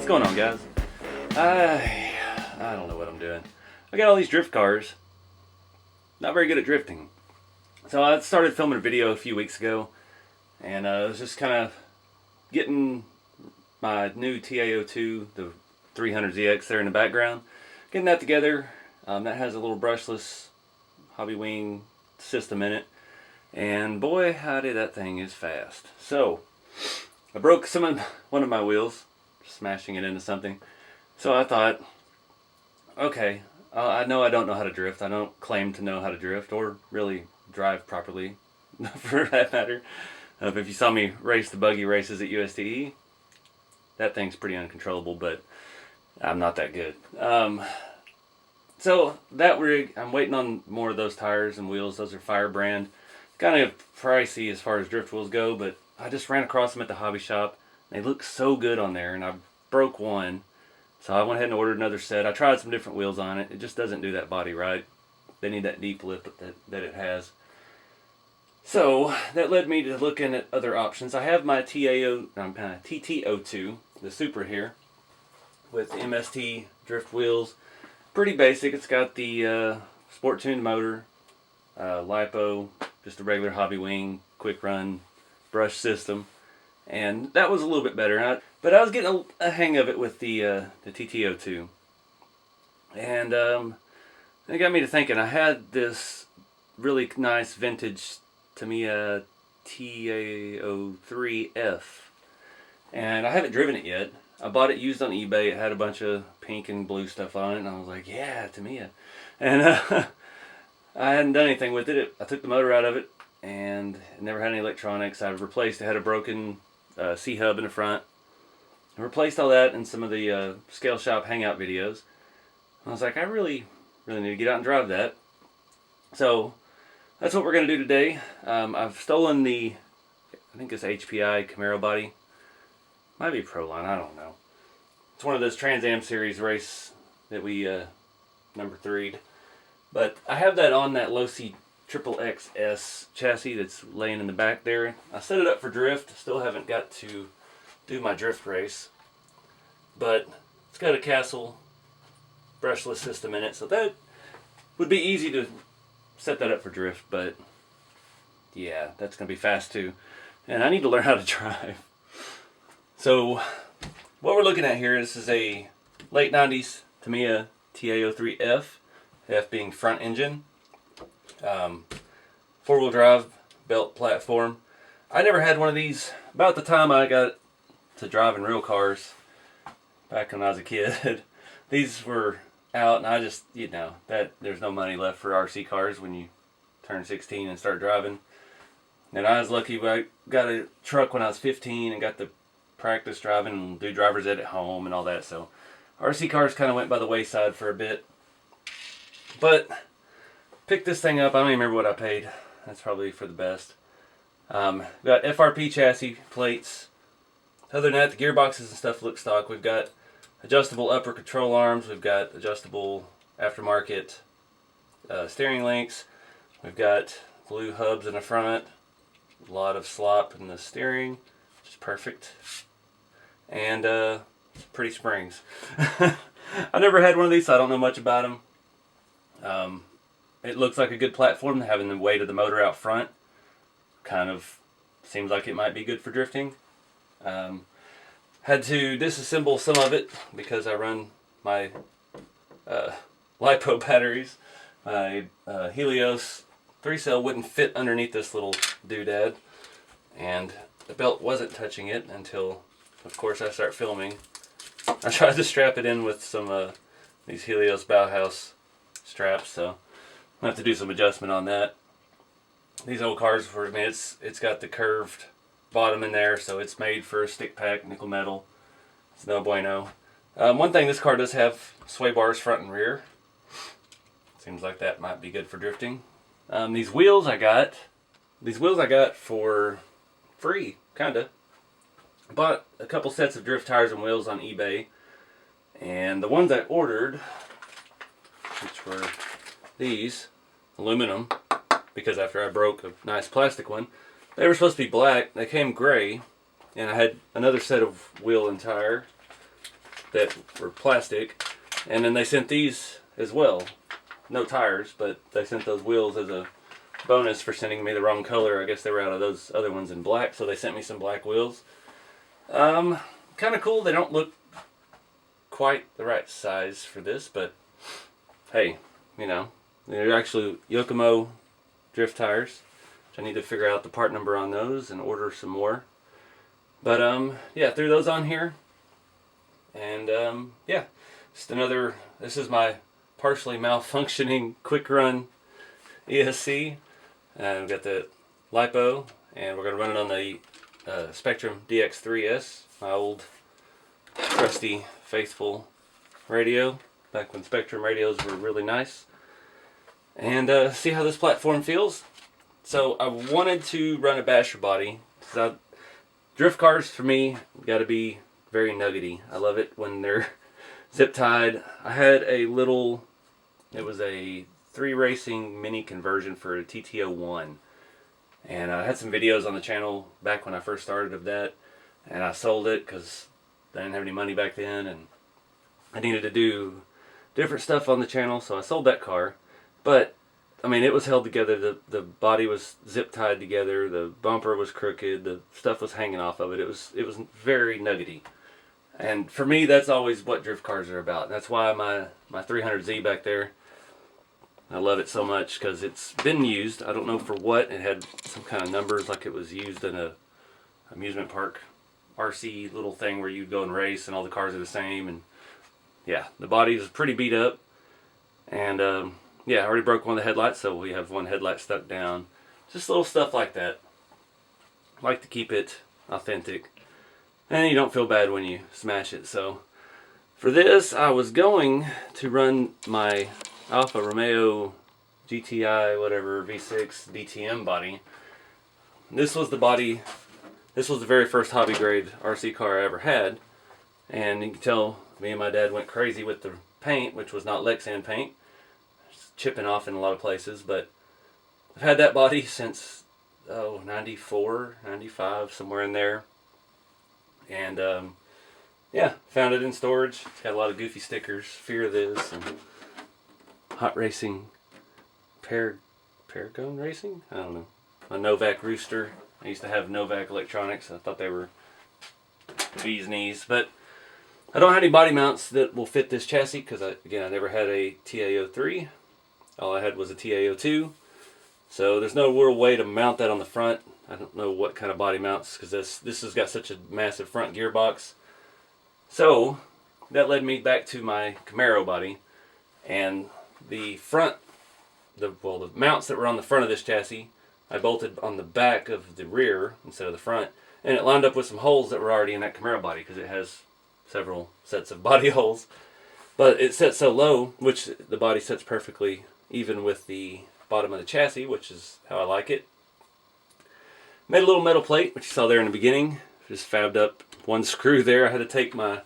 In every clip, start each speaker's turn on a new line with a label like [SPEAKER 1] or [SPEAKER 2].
[SPEAKER 1] going on, guys? I don't know what I'm doing. I got all these drift cars. Not very good at drifting. So I started filming a video a few weeks ago, and I was just kind of getting my new TA02, the 300ZX there in the background, getting that together. That has a little brushless hobby wing system in it, and boy howdy, that thing is fast. So I broke one of my wheels, smashing it into something. So I thought, okay, I know I don't know how to drift. I don't claim to know how to drift or really drive properly, for that matter. If you saw me race the buggy races at USDE, that thing's pretty uncontrollable, but I'm not that good. So that rig, I'm waiting on more of those tires and wheels. Those are Firebrand. Kind of pricey as far as drift wheels go, but I just ran across them at the hobby shop. They look so good on there, and I broke one. So I went ahead and ordered another set. I tried some different wheels on it. It just doesn't do that body right. They need that deep lip that it has. So that led me to looking at other options. I have my TT02, the Super here, with the MST drift wheels. Pretty basic. It's got the sport tuned motor, lipo, just a regular hobby wing, quick run brush system, and that was a little bit better. But I was getting a hang of it with the TT02, and it got me to thinking. I had this really nice vintage Tamiya TA03F, and I haven't driven it yet. I bought it used on eBay. It had a bunch of pink and blue stuff on it, and I was like, yeah, Tamiya. And I hadn't done anything with it. I took the motor out of it, and it never had any electronics. I replaced it. Had a broken C-hub in the front. I replaced all that in some of the scale shop hangout videos. I was like, I really need to get out and drive that. So that's what we're going to do today. I've stolen the, I think it's HPI Camaro body. Might be Proline, I don't know. It's one of those Trans Am series race that we number 3'd. But I have that on that Losi Triple XS chassis that's laying in the back there. I set it up for drift. Still haven't got to do my drift race. But it's got a Castle brushless system in it, so that would be easy to set that up for drift. But yeah, that's going to be fast too. And I need to learn how to drive. So what we're looking at here, this is a late 90s Tamiya TA03F, F being front engine, 4-wheel drive belt platform. I never had one of these. About the time I got to driving real cars, back when I was a kid, these were out, and I just, that there's no money left for RC cars when you turn 16 and start driving. And I was lucky, I got a truck when I was 15 and got the practice driving and do driver's ed at home and all that, so RC cars kind of went by the wayside for a bit. But picked this thing up. I don't even remember what I paid. That's probably for the best. Got FRP chassis plates. Other than that, the gearboxes and stuff look stock. We've got adjustable upper control arms. We've got adjustable aftermarket steering links. We've got blue hubs in the front. A lot of slop in the steering, which is perfect. And pretty springs. I never had one of these, so I don't know much about them. It looks like a good platform, having the weight of the motor out front. Kind of seems like it might be good for drifting. Had to disassemble some of it because I run my LiPo batteries. My Helios 3-cell wouldn't fit underneath this little doodad, and the belt wasn't touching it until, of course, I start filming. I tried to strap it in with some these Helios Bauhaus straps, so I'll have to do some adjustment on that. These old cars, it's got the curved bottom in there, so it's made for a stick pack nickel metal. It's no bueno. One thing, this car does have sway bars front and rear. Seems like that might be good for drifting. These wheels I got for free, kinda. I bought a couple sets of drift tires and wheels on eBay, and the ones I ordered, which were these, aluminum, because after I broke a nice plastic one, they were supposed to be black. They came gray, and I had another set of wheel and tire. that were plastic, and then they sent these as well. No tires, but they sent those wheels as a bonus for sending me the wrong color. I guess they were out of those other ones in black, so they sent me some black wheels. Kind of cool. They don't look quite the right size for this, but hey, you know, they're actually Yokomo drift tires. I need to figure out the part number on those and order some more. But yeah, threw those on here. And yeah, just another, this is my partially malfunctioning quick run ESC. We've got the LiPo, and we're going to run it on the Spectrum DX3S, my old trusty faithful radio, back when Spectrum radios were really nice. And see how this platform feels. So I wanted to run a basher body. Drift cars for me got to be very nuggety. I love it when they're zip tied. I had a little, it was a 3 racing mini conversion for a TT01. And I had some videos on the channel back when I first started of that. And I sold it because I didn't have any money back then. And I needed to do different stuff on the channel. So I sold that car. But I mean, it was held together. The body was zip tied together. The bumper was crooked. The stuff was hanging off of it. It was very nuggety. And for me, that's always what drift cars are about. That's why my 300Z back there, I love it so much because it's been used. I don't know for what. It had some kind of numbers, like it was used in a amusement park RC little thing where you'd go and race and all the cars are the same. And yeah, the body was pretty beat up. And yeah, I already broke one of the headlights, so we have one headlight stuck down. Just little stuff like that. I like to keep it authentic. And you don't feel bad when you smash it. So for this, I was going to run my Alfa Romeo GTI, whatever, V6 DTM body. This was the body, this was the very first hobby grade RC car I ever had. And you can tell me and my dad went crazy with the paint, which was not Lexan paint. Chipping off in a lot of places, but I've had that body since 94, 95, somewhere in there. And yeah, found it in storage. It's got a lot of goofy stickers, Fear of This, and Hot Racing, Paragon Racing? I don't know. A Novak Rooster. I used to have Novak Electronics. I thought they were bee's knees, but I don't have any body mounts that will fit this chassis because again, I never had a TA03. All I had was a TA02, so there's no real way to mount that on the front. I don't know what kind of body mounts because this has got such a massive front gearbox. So that led me back to my Camaro body, and the front, the mounts that were on the front of this chassis, I bolted on the back of the rear instead of the front, and it lined up with some holes that were already in that Camaro body because it has several sets of body holes. But it sets so low, which the body sets perfectly even with the bottom of the chassis, which is how I like it. Made a little metal plate, which you saw there in the beginning. Just fabbed up one screw there. I had to take my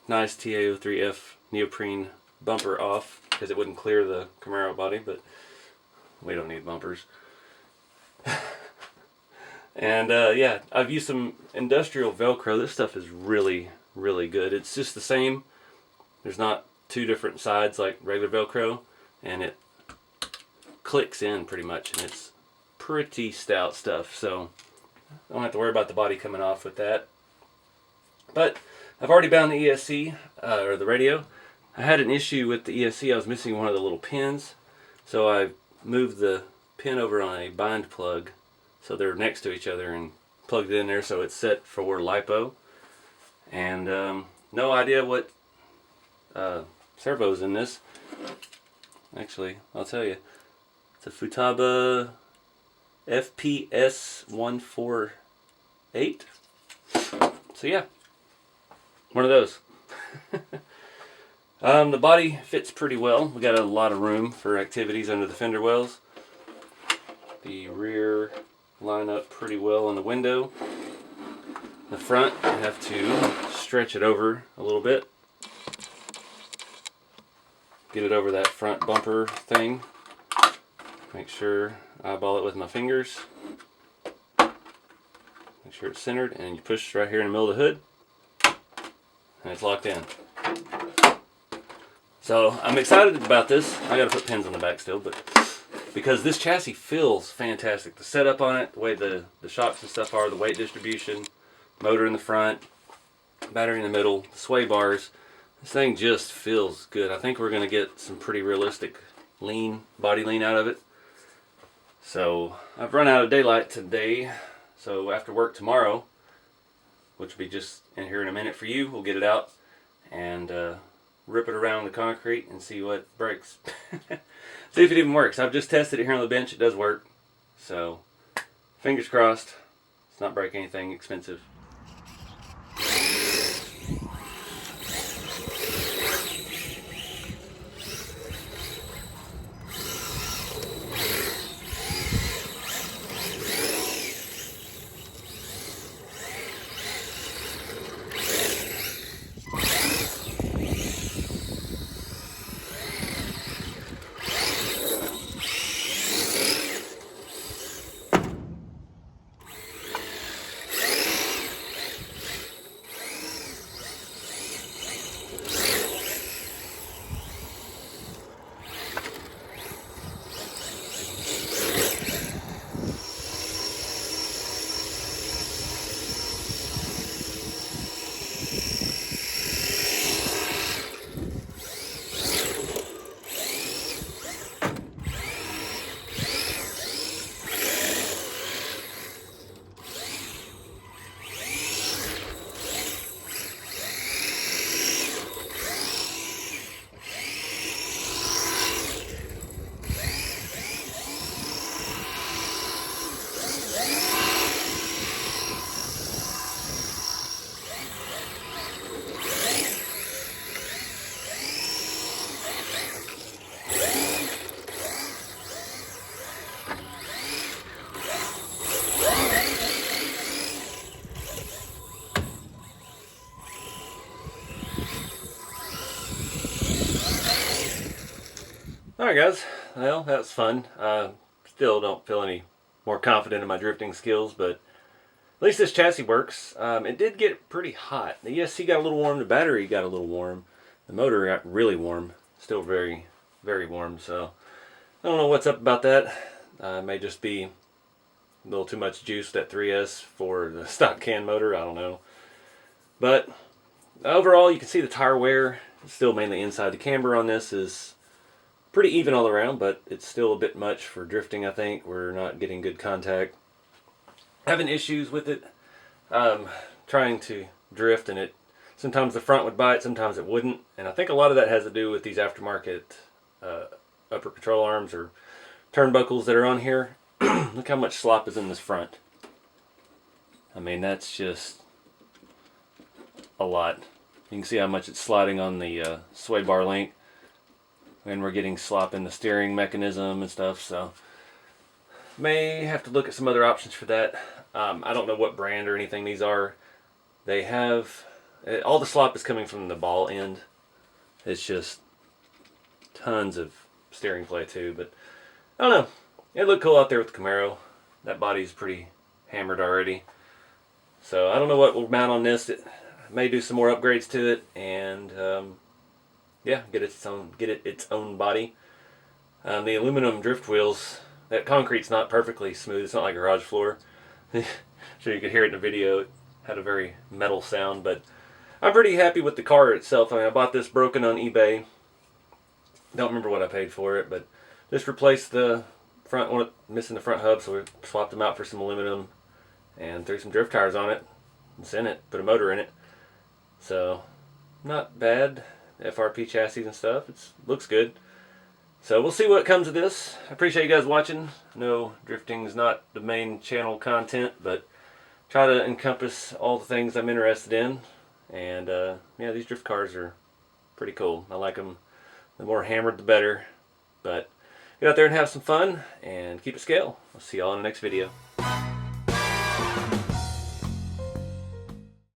[SPEAKER 1] nice TA03F neoprene bumper off because it wouldn't clear the Camaro body, but we don't need bumpers. And yeah, I've used some industrial Velcro. This stuff is really, really good. It's just the same. There's not two different sides like regular Velcro, and it clicks in pretty much, and it's pretty stout stuff, so I don't have to worry about the body coming off with that. But I've already bound the ESC, or the radio. I had an issue with the ESC. I was missing one of the little pins, so I moved the pin over on a bind plug so they're next to each other and plugged it in there so it's set for LiPo. And no idea what servo's in this. Actually, I'll tell you. It's a Futaba FPS 148. So yeah, one of those. The body fits pretty well. We got a lot of room for activities under the fender wells. The rear line up pretty well on the window. The front, I have to stretch it over a little bit. Get it over that front bumper thing. Make sure I eyeball it with my fingers. Make sure it's centered, and you push right here in the middle of the hood. and it's locked in. So I'm excited about this. I gotta put pins on the back still, but because this chassis feels fantastic. The setup on it, the way the shocks and stuff are, the weight distribution, motor in the front, battery in the middle, the sway bars. This thing just feels good. I think we're gonna get some pretty realistic body lean out of it. So I've run out of daylight today. So after work tomorrow, which will be just in here in a minute for you, we'll get it out and rip it around the concrete and see what breaks. See if it even works. I've just tested it here on the bench. It does work. So fingers crossed. It's not break anything expensive. Alright guys, well that was fun. Still don't feel any more confident in my drifting skills, but at least this chassis works. It did get pretty hot. The ESC got a little warm, the battery got a little warm, the motor got really warm, still very, very warm, so I don't know what's up about that. It may just be a little too much juice, that 3S for the stock can motor, I don't know. But overall you can see the tire wear, still mainly inside. The camber on this is pretty even all around, but it's still a bit much for drifting. I think we're not getting good contact. Having issues with it, trying to drift, and sometimes the front would bite, sometimes it wouldn't, and I think a lot of that has to do with these aftermarket upper control arms or turnbuckles that are on here. Look how much slop is in this front. I mean, that's just a lot. You can see how much it's sliding on the sway bar link. And we're getting slop in the steering mechanism and stuff, so may have to look at some other options for that. I don't know what brand or anything these are. They have, all the slop is coming from the ball end. It's just tons of steering play too, but I don't know. It looked cool out there with the Camaro. That body's pretty hammered already. So I don't know what we'll mount on this. It may do some more upgrades to it, and yeah, get it its own body. The aluminum drift wheels, that concrete's not perfectly smooth. It's not like a garage floor. Sure you could hear it in the video. It had a very metal sound, but I'm pretty happy with the car itself. I mean, I bought this broken on eBay. Don't remember what I paid for it, but just replaced the front one, missing the front hub, so we swapped them out for some aluminum and threw some drift tires on it and sent it, put a motor in it. So not bad. FRP chassis and stuff. It looks good. So we'll see what comes of this. I appreciate you guys watching. I know drifting is not the main channel content, but try to encompass all the things I'm interested in. And yeah, these drift cars are pretty cool. I like them. The more hammered, the better. But get out there and have some fun and keep it scale. I'll see y'all in the next video.